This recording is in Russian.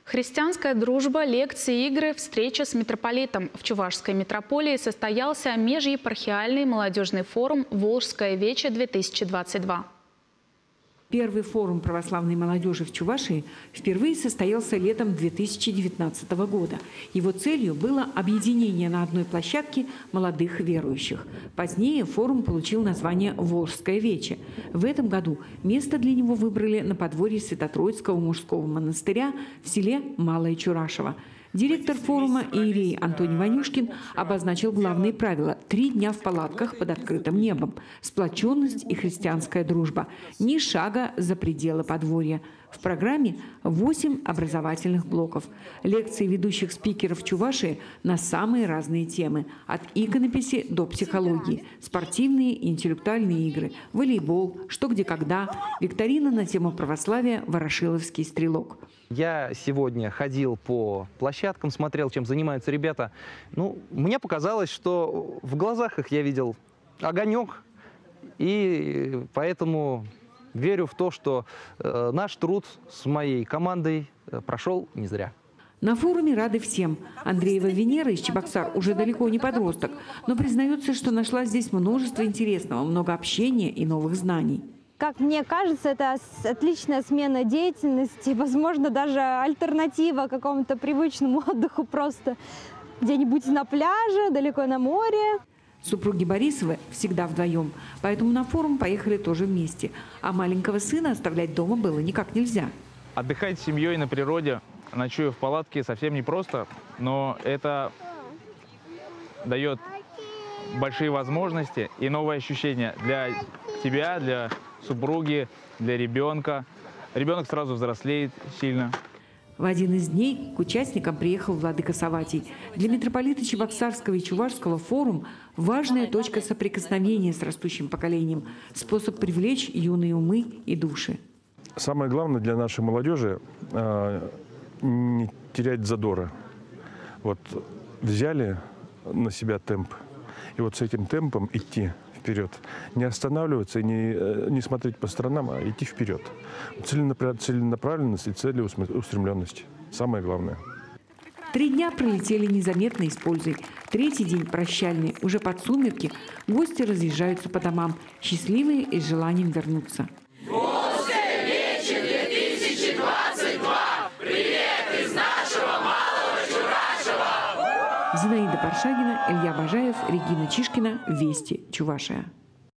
Христианская дружба, лекции, игры, встреча с митрополитом. В Чувашской митрополии состоялся межепархиальный молодежный форум «Волжское вече-2022». Первый форум православной молодежи в Чувашии впервые состоялся летом 2019 года. Его целью было объединение на одной площадке молодых верующих. Позднее форум получил название «Волжское вече». В этом году место для него выбрали на подворье Свято-Троицкого мужского монастыря в селе Малое Чурашево. Директор форума иерей Антоний Ванюшкин обозначил главные правила: 3 дня в палатках под открытым небом, сплоченность и христианская дружба, ни шага за пределы подворья. В программе 8 образовательных блоков. Лекции ведущих спикеров Чувашии на самые разные темы. От иконописи до психологии. Спортивные и интеллектуальные игры. Волейбол, что где когда. Викторина на тему православия «Ворошиловский стрелок». Я сегодня ходил по площадкам, смотрел, чем занимаются ребята. Мне показалось, что в глазах их я видел огонек. И поэтому верю в то, что наш труд с моей командой прошел не зря. На форуме рады всем. Андреева Венера из Чебоксар уже далеко не подросток, но признается, что нашла здесь множество интересного, много общения и новых знаний. Как мне кажется, это отличная смена деятельности, возможно, даже альтернатива какому-то привычному отдыху просто где-нибудь на пляже, далеко на море. Супруги Борисовы всегда вдвоем, поэтому на форум поехали тоже вместе. А маленького сына оставлять дома было никак нельзя. Отдыхать с семьей на природе, ночуя в палатке, совсем непросто, но это дает большие возможности и новые ощущения для тебя, для супруги, для ребенка. Ребенок сразу взрослеет сильно. В один из дней к участникам приехал владыка Савватий. Для митрополита Чебоксарского и Чувашского форум – важная точка соприкосновения с растущим поколением, способ привлечь юные умы и души. Самое главное для нашей молодежи – не терять задора. Вот взяли на себя темп, и вот с этим темпом идти вперед. Не останавливаться и не смотреть по сторонам, а идти вперед. Целенаправленность и целеустремленность. Самое главное. 3 дня пролетели незаметно и с пользой. 3-й день прощальный. Уже под сумерки гости разъезжаются по домам, счастливые и с желанием вернуться. Волжское вече 2022! Привет из нашего Малого Чурашева! Зинаида Паршагина, Илья Бажаев, Регина Чишкина. Вести. Чувашия.